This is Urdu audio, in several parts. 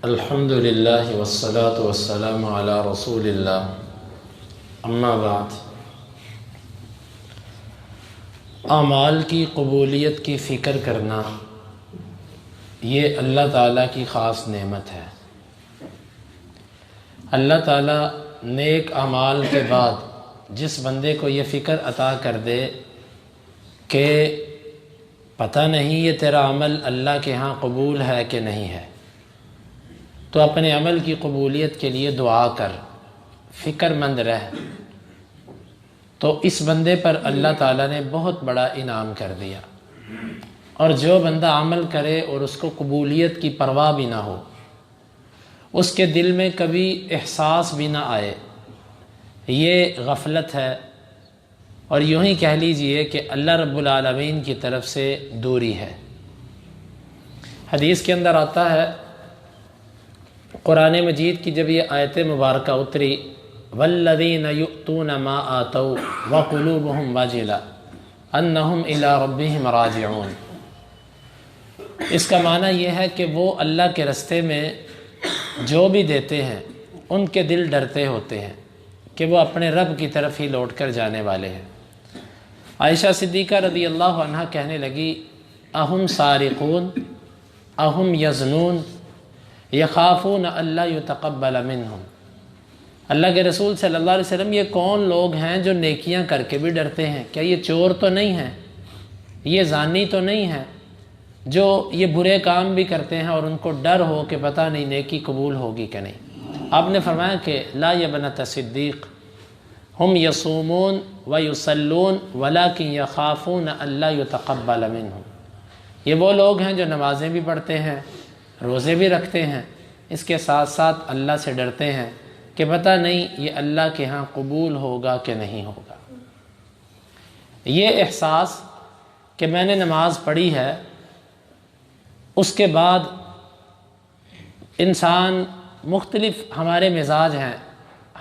الحمد للہ والصلاة والسلام علی رسول اللہ، اما بعد۔ اعمال کی قبولیت کی فکر کرنا یہ اللہ تعالیٰ کی خاص نعمت ہے۔ اللہ تعالیٰ نیک اعمال کے بعد جس بندے کو یہ فکر عطا کر دے کہ پتہ نہیں یہ تیرا عمل اللہ کے ہاں قبول ہے کہ نہیں ہے، تو اپنے عمل کی قبولیت کے لیے دعا کر، فکر مند رہ، تو اس بندے پر اللہ تعالیٰ نے بہت بڑا انعام کر دیا۔ اور جو بندہ عمل کرے اور اس کو قبولیت کی پرواہ بھی نہ ہو، اس کے دل میں کبھی احساس بھی نہ آئے، یہ غفلت ہے، اور یوں ہی کہہ لیجئے کہ اللہ رب العالمین کی طرف سے دوری ہے۔ حدیث کے اندر آتا ہے، قرآن مجید کی جب یہ آیت مبارکہ اتری، والذین یؤتون ما آتوا وقلوبہم واجلہ انہم الی ربہم راجعون، اس کا معنی یہ ہے کہ وہ اللہ کے راستے میں جو بھی دیتے ہیں ان کے دل ڈرتے ہوتے ہیں کہ وہ اپنے رب کی طرف ہی لوٹ کر جانے والے ہیں۔ عائشہ صدیقہ رضی اللہ عنہا کہنے لگی، اہم سارقون اہم یزنون یخافون اللہ یتقبل منہم، اللہ کے رسول صلی اللہ علیہ وسلم یہ کون لوگ ہیں جو نیکیاں کر کے بھی ڈرتے ہیں؟ کیا یہ چور تو نہیں ہیں، یہ زانی تو نہیں ہیں، جو یہ برے کام بھی کرتے ہیں اور ان کو ڈر ہو کہ پتہ نہیں نیکی قبول ہوگی کہ نہیں؟ آپ نے فرمایا کہ لا یبنۃ صدیق ہم یصومون ویصلون ولکن یخافون اللہ یتقبل منہم، یہ وہ لوگ ہیں جو نمازیں بھی پڑھتے ہیں، روزے بھی رکھتے ہیں، اس کے ساتھ ساتھ اللہ سے ڈرتے ہیں کہ پتہ نہیں یہ اللہ کے ہاں قبول ہوگا کہ نہیں ہوگا۔ یہ احساس کہ میں نے نماز پڑھی ہے، اس کے بعد انسان مختلف ہمارے مزاج ہیں،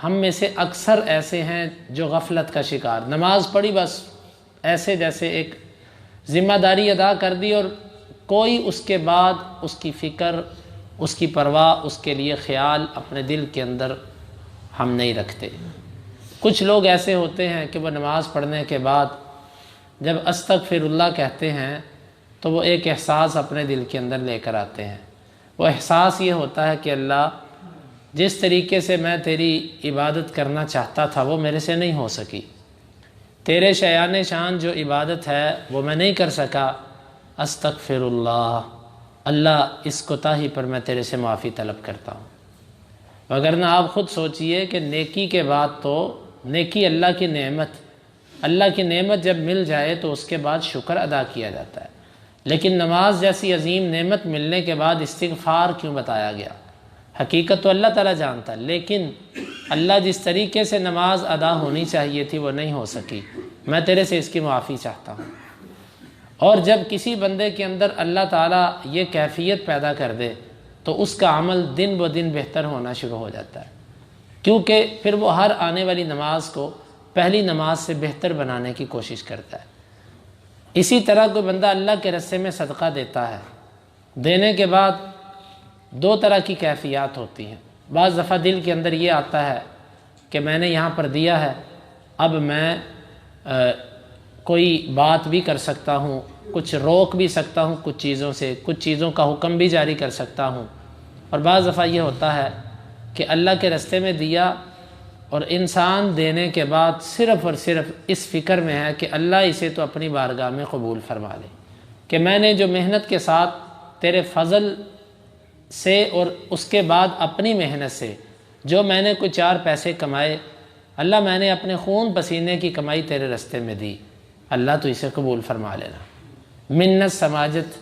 ہم میں سے اکثر ایسے ہیں جو غفلت کا شکار، نماز پڑھی بس ایسے جیسے ایک ذمہ داری ادا کر دی، اور کوئی اس کے بعد اس کی فکر، اس کی پرواہ، اس کے لیے خیال اپنے دل کے اندر ہم نہیں رکھتے۔ کچھ لوگ ایسے ہوتے ہیں کہ وہ نماز پڑھنے کے بعد جب استغفر اللہ کہتے ہیں تو وہ ایک احساس اپنے دل کے اندر لے کر آتے ہیں۔ وہ احساس یہ ہوتا ہے کہ اللہ، جس طریقے سے میں تیری عبادت کرنا چاہتا تھا وہ میرے سے نہیں ہو سکی، تیرے شایان شان جو عبادت ہے وہ میں نہیں کر سکا، استغفر اللہ، اللہ اس کوتاہی پر میں تیرے سے معافی طلب کرتا ہوں۔ وگرنہ آپ خود سوچئے کہ نیکی کے بعد تو نیکی اللہ کی نعمت جب مل جائے تو اس کے بعد شکر ادا کیا جاتا ہے، لیکن نماز جیسی عظیم نعمت ملنے کے بعد استغفار کیوں بتایا گیا؟ حقیقت تو اللہ تعالیٰ جانتا ہے، لیکن اللہ جس طریقے سے نماز ادا ہونی چاہیے تھی وہ نہیں ہو سکی، میں تیرے سے اس کی معافی چاہتا ہوں۔ اور جب کسی بندے کے اندر اللہ تعالیٰ یہ کیفیت پیدا کر دے تو اس کا عمل دن بہ دن بہتر ہونا شروع ہو جاتا ہے، کیونکہ پھر وہ ہر آنے والی نماز کو پہلی نماز سے بہتر بنانے کی کوشش کرتا ہے۔ اسی طرح کوئی بندہ اللہ کے راستے میں صدقہ دیتا ہے، دینے کے بعد دو طرح کی کیفیات ہوتی ہیں۔ بعض دفعہ دل کے اندر یہ آتا ہے کہ میں نے یہاں پر دیا ہے، اب میں کوئی بات بھی کر سکتا ہوں، کچھ روک بھی سکتا ہوں کچھ چیزوں سے، کچھ چیزوں کا حکم بھی جاری کر سکتا ہوں۔ اور بعض دفعہ یہ ہوتا ہے کہ اللہ کے راستے میں دیا اور انسان دینے کے بعد صرف اور صرف اس فکر میں ہے کہ اللہ اسے تو اپنی بارگاہ میں قبول فرما لے، کہ میں نے جو محنت کے ساتھ تیرے فضل سے اور اس کے بعد اپنی محنت سے جو میں نے کوئی 4 پیسے کمائے، اللہ میں نے اپنے خون پسینے کی کمائی تیرے راستے میں دی، اللہ تو اسے قبول فرما لینا۔ منت سماجت،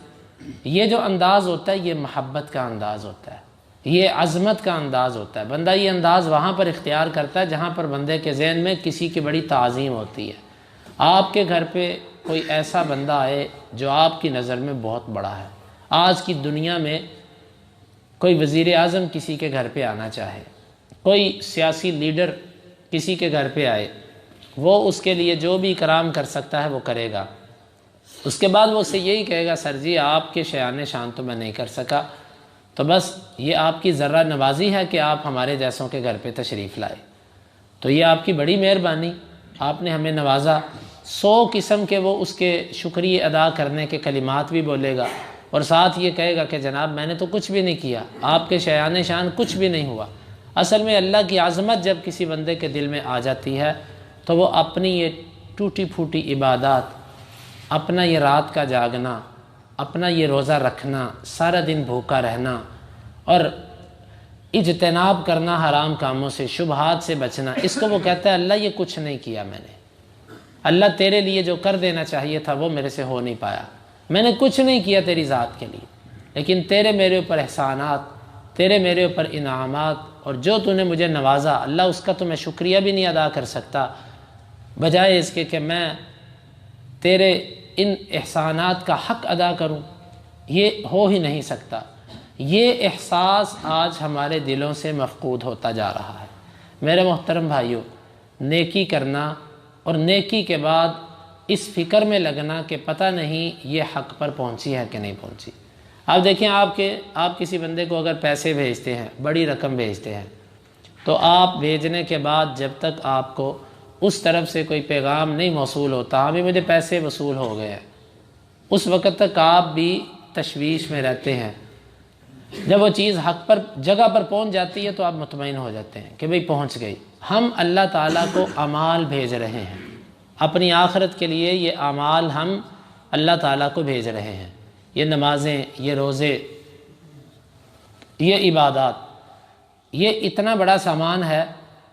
یہ جو انداز ہوتا ہے یہ محبت کا انداز ہوتا ہے، یہ عظمت کا انداز ہوتا ہے۔ بندہ یہ انداز وہاں پر اختیار کرتا ہے جہاں پر بندے کے ذہن میں کسی کی بڑی تعظیم ہوتی ہے۔ آپ کے گھر پہ کوئی ایسا بندہ آئے جو آپ کی نظر میں بہت بڑا ہے، آج کی دنیا میں کوئی وزیر اعظم کسی کے گھر پہ آنا چاہے، کوئی سیاسی لیڈر کسی کے گھر پہ آئے، وہ اس کے لیے جو بھی اکرام کر سکتا ہے وہ کرے گا، اس کے بعد وہ اسے یہی کہے گا، سر جی آپ کے شایان شان تو میں نہیں کر سکا، تو بس یہ آپ کی ذرہ نوازی ہے کہ آپ ہمارے جیسوں کے گھر پہ تشریف لائے، تو یہ آپ کی بڑی مہربانی، آپ نے ہمیں نوازا۔ 100 قسم کے وہ اس کے شکریہ ادا کرنے کے کلمات بھی بولے گا، اور ساتھ یہ کہے گا کہ جناب میں نے تو کچھ بھی نہیں کیا، آپ کے شایان شان کچھ بھی نہیں ہوا۔ اصل میں اللہ کی عظمت جب کسی بندے کے دل میں آ جاتی ہے تو وہ اپنی یہ ٹوٹی پھوٹی عبادات، اپنا یہ رات کا جاگنا، اپنا یہ روزہ رکھنا، سارا دن بھوکا رہنا، اور اجتناب کرنا حرام کاموں سے، شبہات سے بچنا، اس کو وہ کہتا ہے اللہ یہ کچھ نہیں کیا میں نے، اللہ تیرے لیے جو کر دینا چاہیے تھا وہ میرے سے ہو نہیں پایا، میں نے کچھ نہیں کیا تیری ذات کے لیے، لیکن تیرے میرے اوپر احسانات، تیرے میرے اوپر انعامات، اور جو تو نے مجھے نوازا اللہ اس کا تو میں شکریہ بھی نہیں ادا کر سکتا، بجائے اس کے کہ میں تیرے ان احسانات کا حق ادا کروں، یہ ہو ہی نہیں سکتا۔ یہ احساس آج ہمارے دلوں سے مفقود ہوتا جا رہا ہے۔ میرے محترم بھائیوں، نیکی کرنا اور نیکی کے بعد اس فکر میں لگنا کہ پتہ نہیں یہ حق پر پہنچی ہے کہ نہیں پہنچی۔ آپ دیکھیں، آپ کسی بندے کو اگر پیسے بھیجتے ہیں، بڑی رقم بھیجتے ہیں، تو آپ بھیجنے کے بعد جب تک آپ کو اس طرف سے کوئی پیغام نہیں موصول ہوتا، ابھی مجھے پیسے وصول ہو گئے ہیں، اس وقت تک آپ بھی تشویش میں رہتے ہیں۔ جب وہ چیز حق پر جگہ پر پہنچ جاتی ہے تو آپ مطمئن ہو جاتے ہیں کہ بھئی پہنچ گئی۔ ہم اللہ تعالیٰ کو اعمال بھیج رہے ہیں، اپنی آخرت کے لیے یہ اعمال ہم اللہ تعالیٰ کو بھیج رہے ہیں، یہ نمازیں، یہ روزے، یہ عبادات، یہ اتنا بڑا سامان ہے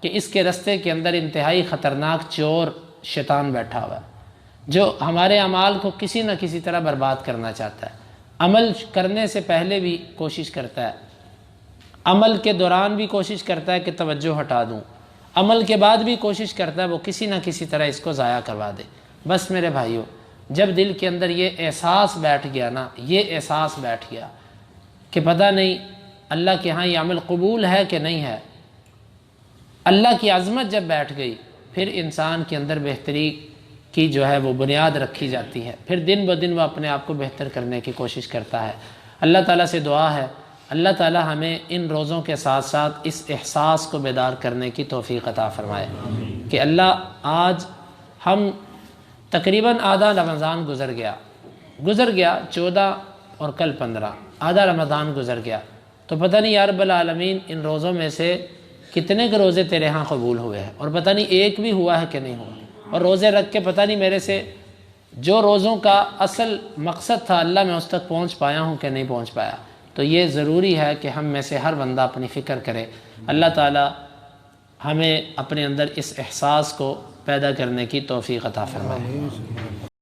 کہ اس کے رستے کے اندر انتہائی خطرناک چور شیطان بیٹھا ہوا ہے جو ہمارے اعمال کو کسی نہ کسی طرح برباد کرنا چاہتا ہے۔ عمل کرنے سے پہلے بھی کوشش کرتا ہے، عمل کے دوران بھی کوشش کرتا ہے کہ توجہ ہٹا دوں، عمل کے بعد بھی کوشش کرتا ہے وہ کسی نہ کسی طرح اس کو ضائع کروا دے۔ بس میرے بھائیوں، جب دل کے اندر یہ احساس بیٹھ گیا نا، یہ احساس بیٹھ گیا کہ پتہ نہیں اللہ کے ہاں یہ عمل قبول ہے کہ نہیں ہے، اللہ کی عظمت جب بیٹھ گئی، پھر انسان کے اندر بہتری کی جو ہے وہ بنیاد رکھی جاتی ہے، پھر دن بدن وہ اپنے آپ کو بہتر کرنے کی کوشش کرتا ہے۔ اللہ تعالیٰ سے دعا ہے اللہ تعالیٰ ہمیں ان روزوں کے ساتھ ساتھ اس احساس کو بیدار کرنے کی توفیق عطا فرمائے کہ اللہ آج ہم تقریباً آدھا رمضان گزر گیا 14 اور کل 15، آدھا رمضان گزر گیا، تو پتہ نہیں یا رب العالمین ان روزوں میں سے کتنے کے روزے تیرے ہاں قبول ہوئے ہیں، اور پتہ نہیں ایک بھی ہوا ہے کہ نہیں ہوا، اور روزے رکھ کے پتہ نہیں میرے سے جو روزوں کا اصل مقصد تھا اللہ میں اس تک پہنچ پایا ہوں کہ نہیں پہنچ پایا۔ تو یہ ضروری ہے کہ ہم میں سے ہر بندہ اپنی فکر کرے، اللہ تعالیٰ ہمیں اپنے اندر اس احساس کو پیدا کرنے کی توفیق عطا فرمائے۔